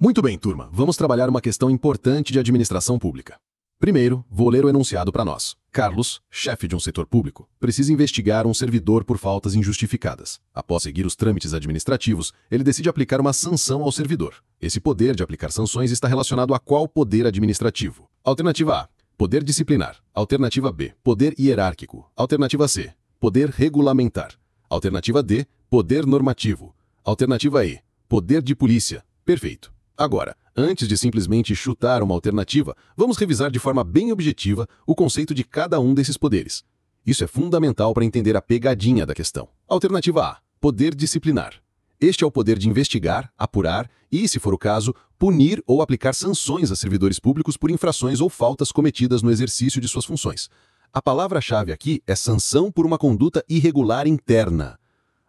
Muito bem, turma. Vamos trabalhar uma questão importante de administração pública. Primeiro, vou ler o enunciado para nós. Carlos, chefe de um setor público, precisa investigar um servidor por faltas injustificadas. Após seguir os trâmites administrativos, ele decide aplicar uma sanção ao servidor. Esse poder de aplicar sanções está relacionado a qual poder administrativo? Alternativa A, poder disciplinar. Alternativa B, poder hierárquico. Alternativa C, poder regulamentar. Alternativa D, poder normativo. Alternativa E, poder de polícia. Perfeito. Agora, antes de simplesmente chutar uma alternativa, vamos revisar de forma bem objetiva o conceito de cada um desses poderes. Isso é fundamental para entender a pegadinha da questão. Alternativa A, poder disciplinar. Este é o poder de investigar, apurar e, se for o caso, punir ou aplicar sanções a servidores públicos por infrações ou faltas cometidas no exercício de suas funções. A palavra-chave aqui é sanção por uma conduta irregular interna.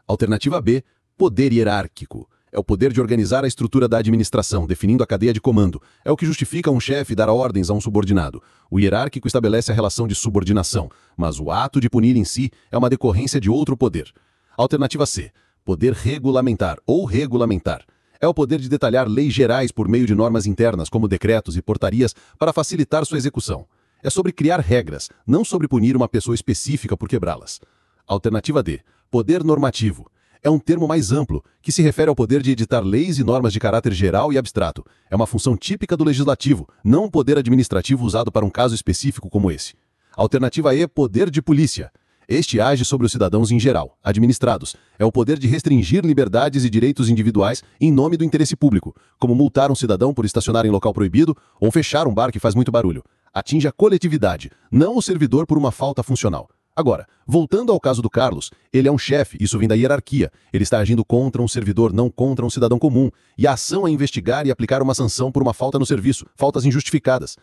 Alternativa B, poder hierárquico. É o poder de organizar a estrutura da administração, definindo a cadeia de comando. É o que justifica um chefe dar ordens a um subordinado. O hierárquico estabelece a relação de subordinação, mas o ato de punir em si é uma decorrência de outro poder. Alternativa C, poder regulamentar ou regulamentar. É o poder de detalhar leis gerais por meio de normas internas, como decretos e portarias, para facilitar sua execução. É sobre criar regras, não sobre punir uma pessoa específica por quebrá-las. Alternativa D, poder normativo. É um termo mais amplo, que se refere ao poder de editar leis e normas de caráter geral e abstrato. É uma função típica do legislativo, não um poder administrativo usado para um caso específico como esse. Alternativa E, poder de polícia. Este age sobre os cidadãos em geral, administrados. É o poder de restringir liberdades e direitos individuais em nome do interesse público, como multar um cidadão por estacionar em local proibido ou fechar um bar que faz muito barulho. Atinge a coletividade, não o servidor por uma falta funcional. Agora, voltando ao caso do Carlos, ele é um chefe, isso vem da hierarquia. Ele está agindo contra um servidor, não contra um cidadão comum. E a ação é investigar e aplicar uma sanção por uma falta no serviço, faltas injustificadas.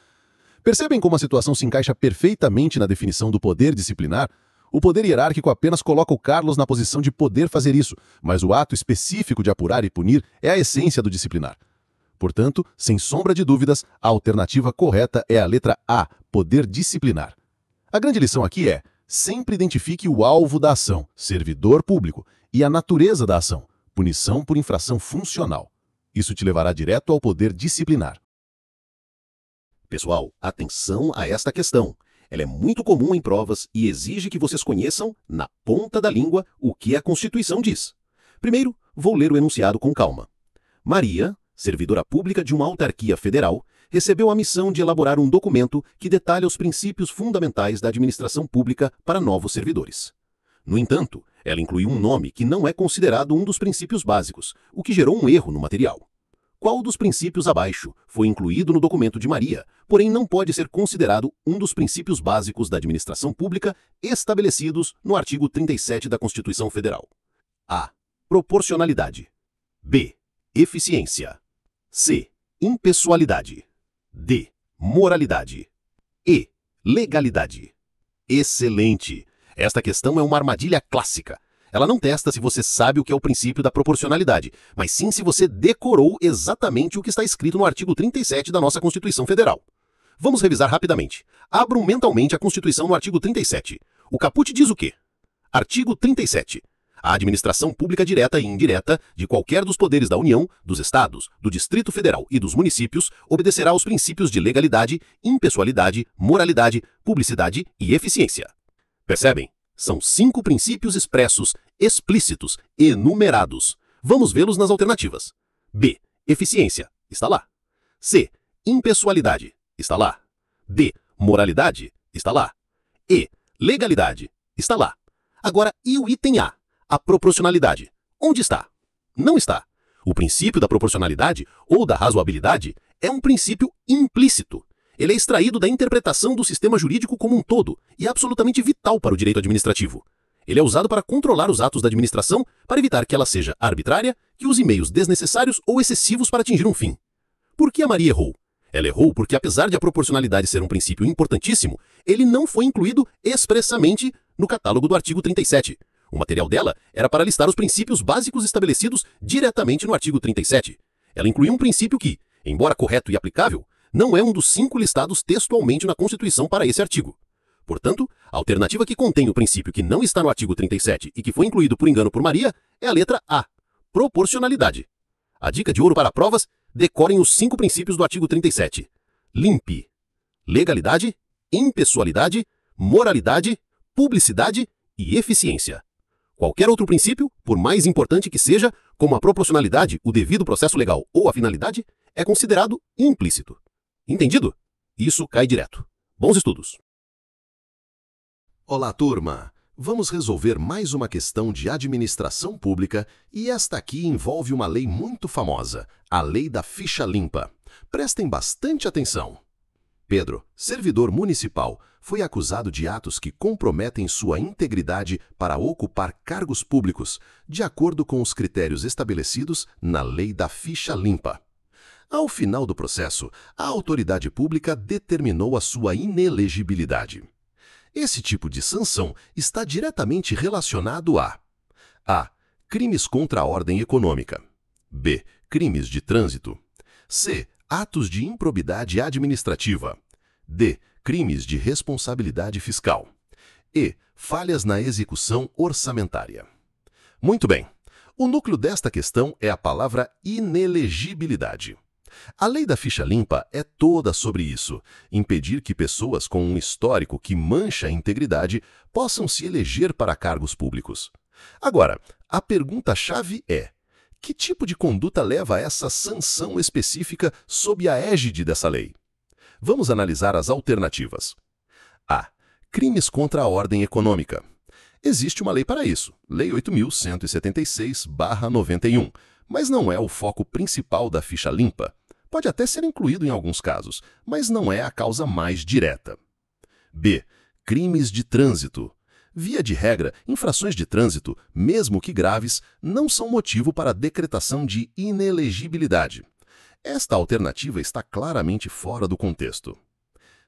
Percebem como a situação se encaixa perfeitamente na definição do poder disciplinar? O poder hierárquico apenas coloca o Carlos na posição de poder fazer isso, mas o ato específico de apurar e punir é a essência do disciplinar. Portanto, sem sombra de dúvidas, a alternativa correta é a letra A, poder disciplinar. A grande lição aqui é: sempre identifique o alvo da ação, servidor público, e a natureza da ação, punição por infração funcional. Isso te levará direto ao poder disciplinar. Pessoal, atenção a esta questão. Ela é muito comum em provas e exige que vocês conheçam, na ponta da língua, o que a Constituição diz. Primeiro, vou ler o enunciado com calma. Maria, servidora pública de uma autarquia federal, recebeu a missão de elaborar um documento que detalha os princípios fundamentais da administração pública para novos servidores. No entanto, ela incluiu um nome que não é considerado um dos princípios básicos, o que gerou um erro no material. Qual dos princípios abaixo foi incluído no documento de Maria, porém não pode ser considerado um dos princípios básicos da administração pública estabelecidos no artigo 37 da Constituição Federal? A. Proporcionalidade. B. Eficiência. C. Impessoalidade. D. Moralidade. E. Legalidade. Excelente! Esta questão é uma armadilha clássica. Ela não testa se você sabe o que é o princípio da proporcionalidade, mas sim se você decorou exatamente o que está escrito no artigo 37 da nossa Constituição Federal. Vamos revisar rapidamente. Abram mentalmente a Constituição no artigo 37. O caput diz o quê? Artigo 37. A administração pública direta e indireta de qualquer dos poderes da União, dos Estados, do Distrito Federal e dos municípios obedecerá aos princípios de legalidade, impessoalidade, moralidade, publicidade e eficiência. Percebem? São 5 princípios expressos, explícitos, enumerados. Vamos vê-los nas alternativas. B. Eficiência. Está lá. C. Impessoalidade. Está lá. D. Moralidade. Está lá. E. Legalidade. Está lá. Agora, e o item A? A proporcionalidade. Onde está? Não está. O princípio da proporcionalidade ou da razoabilidade é um princípio implícito. Ele é extraído da interpretação do sistema jurídico como um todo e é absolutamente vital para o direito administrativo. Ele é usado para controlar os atos da administração para evitar que ela seja arbitrária, que use meios desnecessários ou excessivos para atingir um fim. Por que a Maria errou? Ela errou porque, apesar de a proporcionalidade ser um princípio importantíssimo, ele não foi incluído expressamente no catálogo do artigo 37. O material dela era para listar os princípios básicos estabelecidos diretamente no artigo 37. Ela incluiu um princípio que, embora correto e aplicável, não é um dos 5 listados textualmente na Constituição para esse artigo. Portanto, a alternativa que contém o princípio que não está no artigo 37 e que foi incluído por engano por Maria é a letra A, proporcionalidade. A dica de ouro para provas Decorem os 5 princípios do artigo 37. Limpe. Legalidade, impessoalidade, moralidade, publicidade e eficiência. Qualquer outro princípio, por mais importante que seja, como a proporcionalidade, o devido processo legal ou a finalidade, é considerado implícito. Entendido? Isso cai direto. Bons estudos. Olá, turma! Vamos resolver mais uma questão de administração pública e esta aqui envolve uma lei muito famosa, a Lei da Ficha Limpa. Prestem bastante atenção. Pedro, servidor municipal, foi acusado de atos que comprometem sua integridade para ocupar cargos públicos, de acordo com os critérios estabelecidos na Lei da Ficha Limpa. Ao final do processo, a autoridade pública determinou a sua inelegibilidade. Esse tipo de sanção está diretamente relacionado a crimes contra a ordem econômica, b. crimes de trânsito, c. atos de improbidade administrativa, d. crimes de responsabilidade fiscal e falhas na execução orçamentária. Muito bem, o núcleo desta questão é a palavra inelegibilidade. A Lei da Ficha Limpa é toda sobre isso, impedir que pessoas com um histórico que mancha a integridade possam se eleger para cargos públicos. Agora, a pergunta-chave é: que tipo de conduta leva a essa sanção específica sob a égide dessa lei? Vamos analisar as alternativas. A. Crimes contra a ordem econômica. Existe uma lei para isso, Lei 8.176/91, mas não é o foco principal da Ficha Limpa. Pode até ser incluído em alguns casos, mas não é a causa mais direta. B. Crimes de trânsito. Via de regra, infrações de trânsito, mesmo que graves, não são motivo para a decretação de inelegibilidade. Esta alternativa está claramente fora do contexto.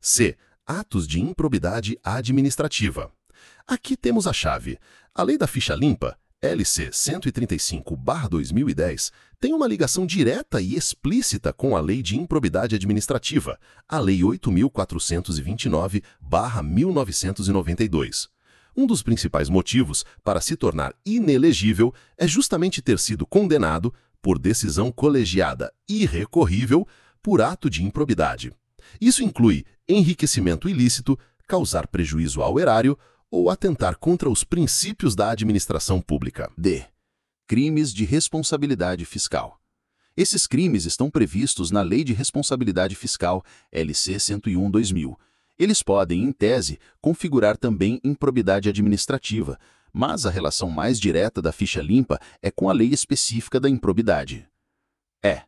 C. Atos de improbidade administrativa. Aqui temos a chave. A Lei da Ficha Limpa, LC 135/2010, tem uma ligação direta e explícita com a Lei de Improbidade Administrativa, a Lei 8.429/1992. Um dos principais motivos para se tornar inelegível é justamente ter sido condenado, por decisão colegiada irrecorrível, por ato de improbidade. Isso inclui enriquecimento ilícito, causar prejuízo ao erário ou atentar contra os princípios da administração pública. D. Crimes de responsabilidade fiscal. Esses crimes estão previstos na Lei de Responsabilidade Fiscal, LC 101/2000. Eles podem, em tese, configurar também improbidade administrativa, mas a relação mais direta da ficha limpa é com a lei específica da improbidade. E.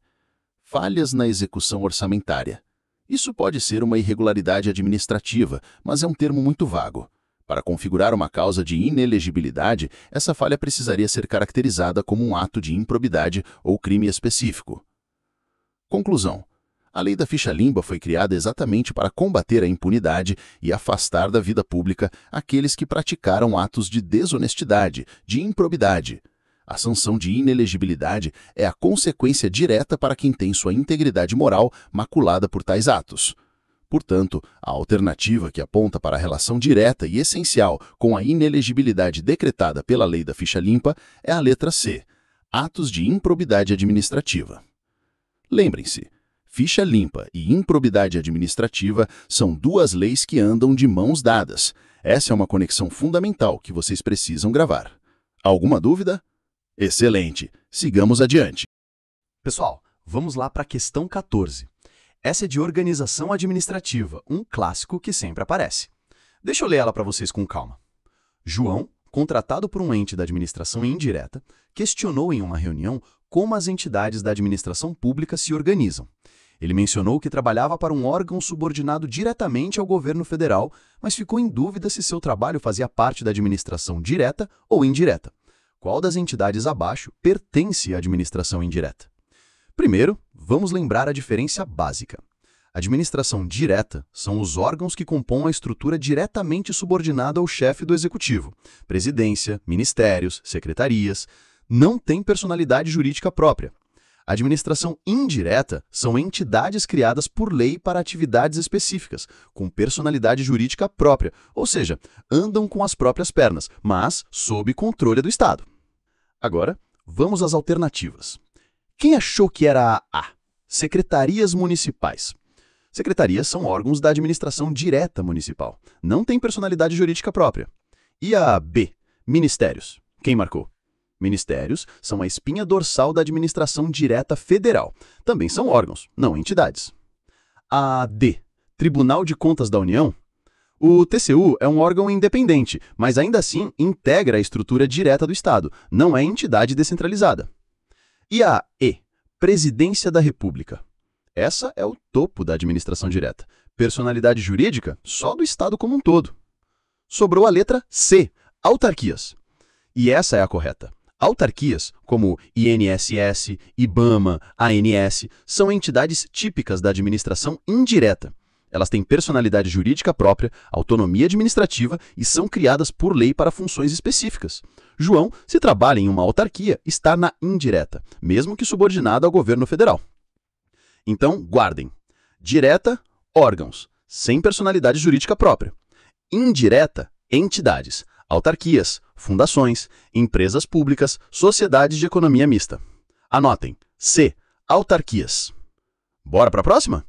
Falhas na execução orçamentária. Isso pode ser uma irregularidade administrativa, mas é um termo muito vago. Para configurar uma causa de inelegibilidade, essa falha precisaria ser caracterizada como um ato de improbidade ou crime específico. Conclusão. A Lei da Ficha Limpa foi criada exatamente para combater a impunidade e afastar da vida pública aqueles que praticaram atos de desonestidade, de improbidade. A sanção de inelegibilidade é a consequência direta para quem tem sua integridade moral maculada por tais atos. Portanto, a alternativa que aponta para a relação direta e essencial com a inelegibilidade decretada pela Lei da Ficha Limpa é a letra C, atos de improbidade administrativa. Lembrem-se, ficha limpa e improbidade administrativa são duas leis que andam de mãos dadas. Essa é uma conexão fundamental que vocês precisam gravar. Alguma dúvida? Excelente! Sigamos adiante. Pessoal, vamos lá para a questão 14. Essa é de organização administrativa, um clássico que sempre aparece. Deixa eu ler ela para vocês com calma. João, contratado por um ente da administração indireta, questionou em uma reunião como as entidades da administração pública se organizam. Ele mencionou que trabalhava para um órgão subordinado diretamente ao governo federal, mas ficou em dúvida se seu trabalho fazia parte da administração direta ou indireta. Qual das entidades abaixo pertence à administração indireta? Primeiro, vamos lembrar a diferença básica. Administração direta são os órgãos que compõem a estrutura diretamente subordinada ao chefe do executivo. Presidência, ministérios, secretarias. Não tem personalidade jurídica própria. Administração indireta são entidades criadas por lei para atividades específicas, com personalidade jurídica própria, ou seja, andam com as próprias pernas, mas sob controle do Estado. Agora, vamos às alternativas. Quem achou que era a A? Secretarias municipais. Secretarias são órgãos da administração direta municipal. Não têm personalidade jurídica própria. E a B? Ministérios. Quem marcou? Ministérios são a espinha dorsal da administração direta federal. Também são órgãos, não entidades. A D? Tribunal de Contas da União. O TCU é um órgão independente, mas ainda assim integra a estrutura direta do Estado, não é entidade descentralizada. E a E? Presidência da República. Essa é o topo da administração direta. Personalidade jurídica só do Estado como um todo. Sobrou a letra C, autarquias. E essa é a correta. Autarquias, como INSS, IBAMA, ANS, são entidades típicas da administração indireta. Elas têm personalidade jurídica própria, autonomia administrativa e são criadas por lei para funções específicas. João, se trabalha em uma autarquia, está na indireta, mesmo que subordinado ao governo federal. Então, guardem. Direta, órgãos, sem personalidade jurídica própria. Indireta, entidades, autarquias, fundações, empresas públicas, sociedades de economia mista. Anotem. C. Autarquias. Bora para a próxima?